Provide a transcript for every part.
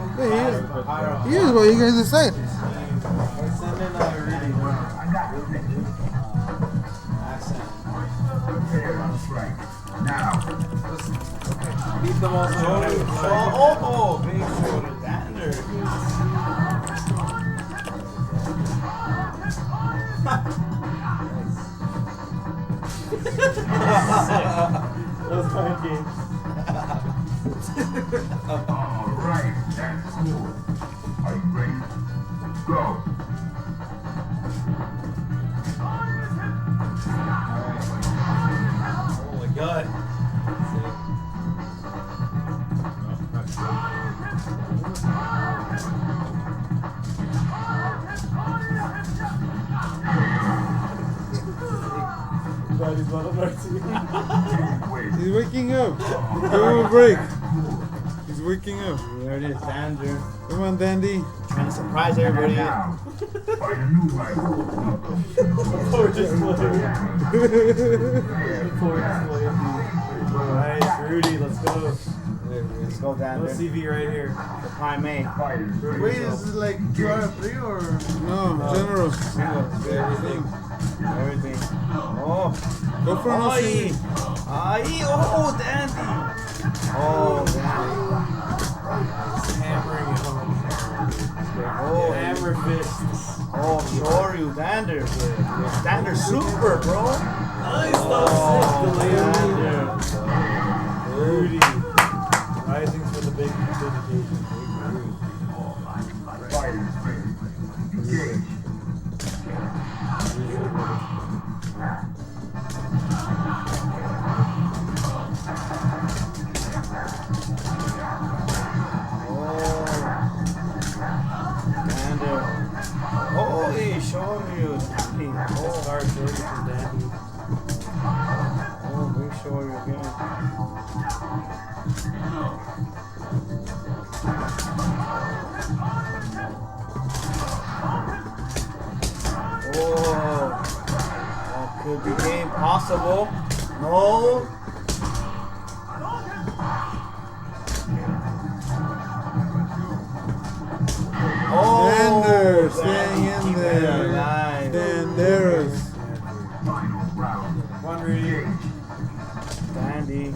He is what you guys are saying. Beat them all. Oh, big shoulder dander. That was fun game. Alright, that's cool. Are you ready? Go. Oh my god. He's waking up. Give him a break. He's waking up. There it is, dander. Come on, Dandy. Trying to surprise everybody. Now, fight a new rival. Nice, Rudy, let's go. Let's go down No there. CV right here. The primate. Wait, is it like QR3 or? No, general. Everything. Everything. Oh. Go for an Aye. OC. Aye. Oh, dandy. Oh, dandy. Hammering it home. Oh, Hammer fists. oh, sorry, Dander. Dander super, bro. Nice, that was sick. The layup. Rudy. Rising for the big dedication. Fighters ready. Engage. Dander. Oh, he showed you. Dandy. Let's Oh, start Jordan from Dandy. oh, we show you again. Oh, that could be game possible. No. Oh, Dander, staying in keeping it there. alive. Danderas. Final round. One Rudy. Dandy.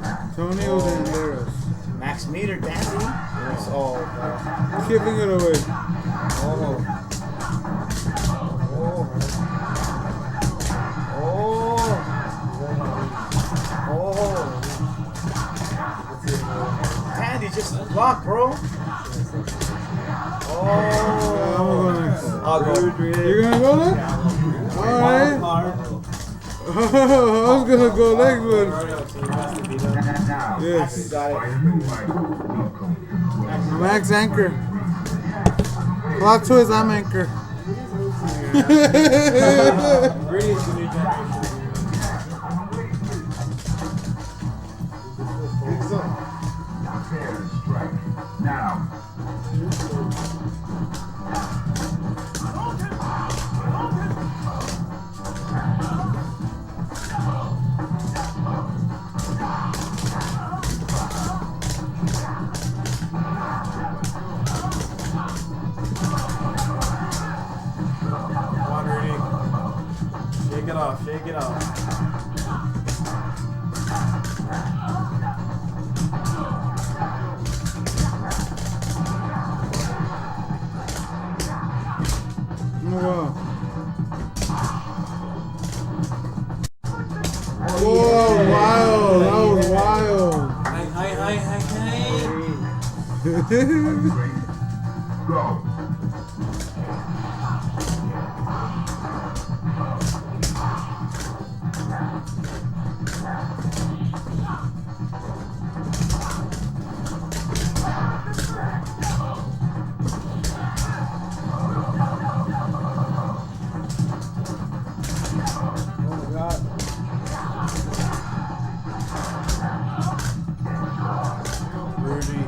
Antonio Danderas. Max meter, Dandy. Yes. Oh, Giving it away. oh. Oh. Oh. Dandy just blocked, bro. Oh. I'm going next. I'll go. You're gonna go next? Alright. I was gonna go next, but Now, yes. Got fight it. a new rival. Welcome to Max Anchor. Plot twist, I'm Anchor. Rudy is the new generation. Prepare to strike. Now. Come on, Rudy. Shake it off, shake it off. Oh, wow. Whoa, wild. That was wild. Hi. Ready? Go. Rudy.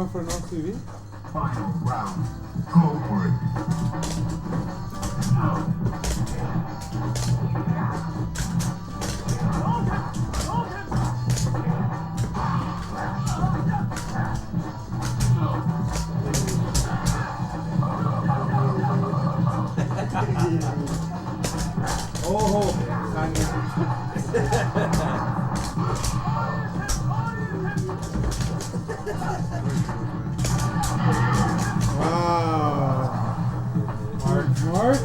going for no TV? Final round. Go for it. Oh, Wow. Mark? Alright.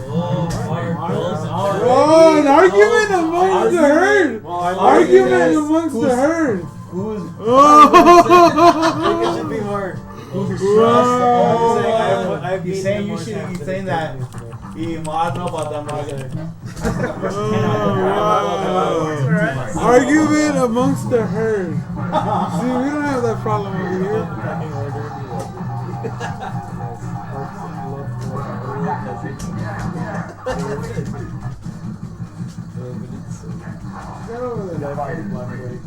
Oh, an argument amongst the herd. Argument amongst the herd. Who's Oh. It should be more. Wow. He's saying you should. He's saying that. I don't know about that market. Oh, wow. Argument amongst the herd. See, we don't have that problem over here. Get over there.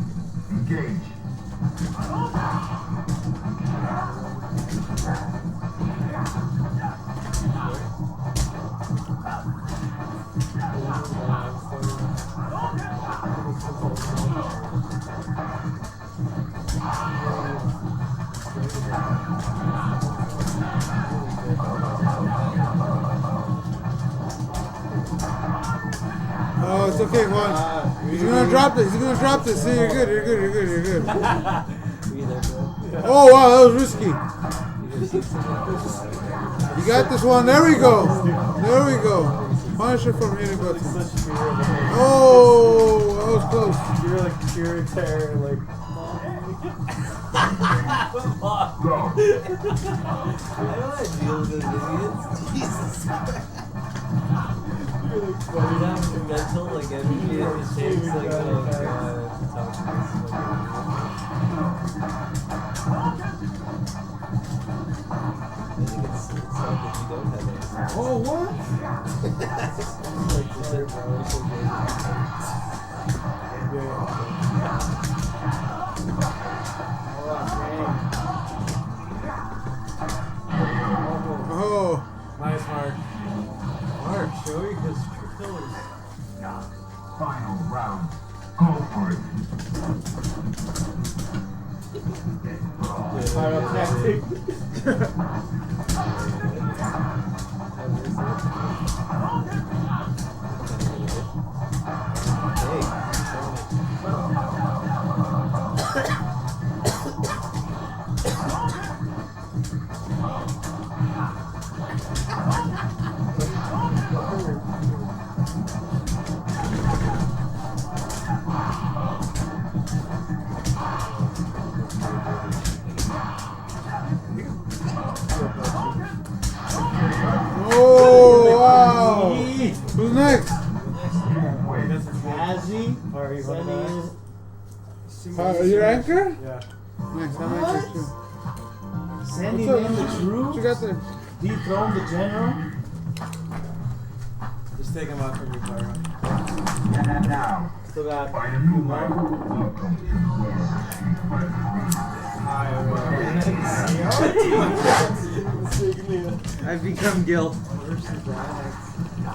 Engage. Oh, it's okay, Juan. He's gonna drop this. He's gonna drop this. See, you're good. You're good. You're good. You're good. Oh wow, that was risky. You got this one. There we go. There we go. Punish it from hitting buttons. Oh, that was close. You're like pure terror, like. Go. I don't want to deal with those idiots. Jesus Christ. You're having a mental, like, energy in his face, like, oh god, talk to this I think it's sad that you don't have it. Oh what? Like, just like, bro, it's so Oh. Nice, Mark. Mark, show me his true colors. Final round. Go for it. Oh wow. Who's next? Azzy. Your anchor? Yeah. Nice. I'm anchor too. Sending What's up? in the What you troops. got there? Dethrone the general. Just take him out from your car. Now, Still got find a new life. Welcome to the world. I've become Gil.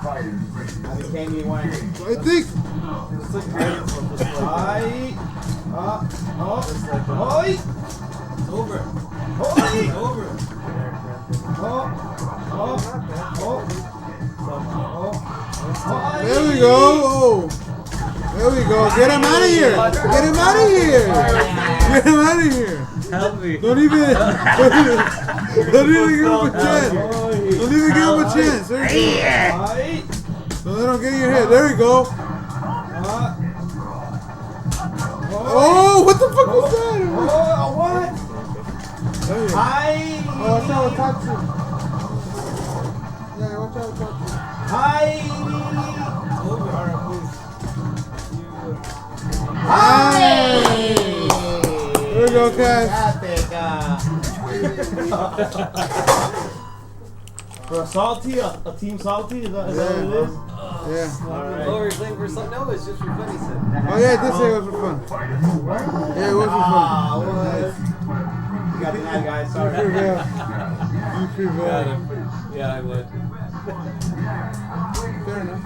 Fighters ready. I became you one. I think. It's like great. Oi! It's over. Oi! It's over. There we go. Oh. There we go. Get him out of here. Get him out of here. Get him out of here. Help me. Don't even give him a chance. Don't even give him a chance. There you go. Don't let him get in your head. There we go. Oh, what the fuck was that? What? There you go. Hi! Oh, watch out with Tatsu. Yeah, watch out with Tatsu. Hi! Hi! There we go, Cash. For a salty, a team salty, is that what it is? Yeah. Oh, we're playing for something? No, it's just for fun, he said. Oh, yeah, I did say it was for fun. Find a new life. Yeah, it was for fun. Ah, what? got denied, guys. You Sorry. prevail. You Yeah, prevail. yeah, I would. Fair enough.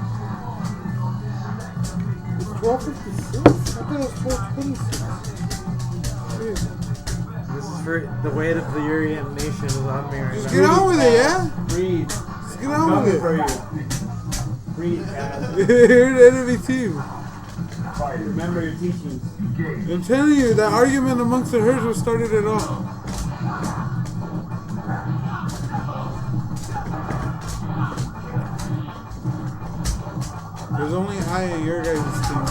It's 12:56? I thought it was 12:26. Jeez. This is for the weight of the Urian nation is on me right Just now. get on with it, yeah? Breathe. Just get on Coming with for it. you. Breathe, guys. You're the enemy team. Remember your teachings. I'm telling you, that argument amongst the herds was started it all. There's only I and your guys' team.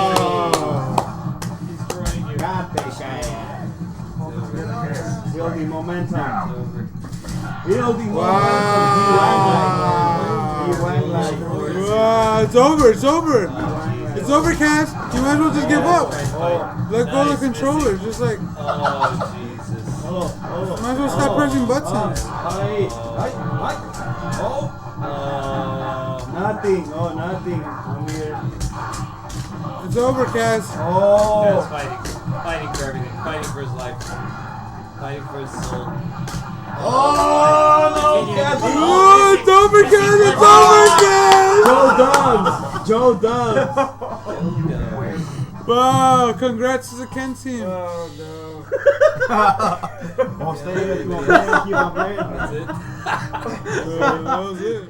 Wow! Destroying you. God, they shine. Building momentum. Building momentum. Wow! He went like. Wow! It's over! It's over! It's over, Cass! You might as well just give up! Let go of the controller, just like, might Oh, Jesus. Oh, as well stop pressing buttons. Oh, nothing. Oh, nothing. I'm here. It's over, Cass. That's Oh, fighting. Fighting for everything. Fighting for his life. Fighting for his soul. oh, no, Cass. Oh, it's over, Cass! It's over, Cass! Joe Dubs. Joe Dubs. Wow! Congrats to the Ken team. Oh no. Oh, stay with my friend. Keep my friend. That's it. That was it.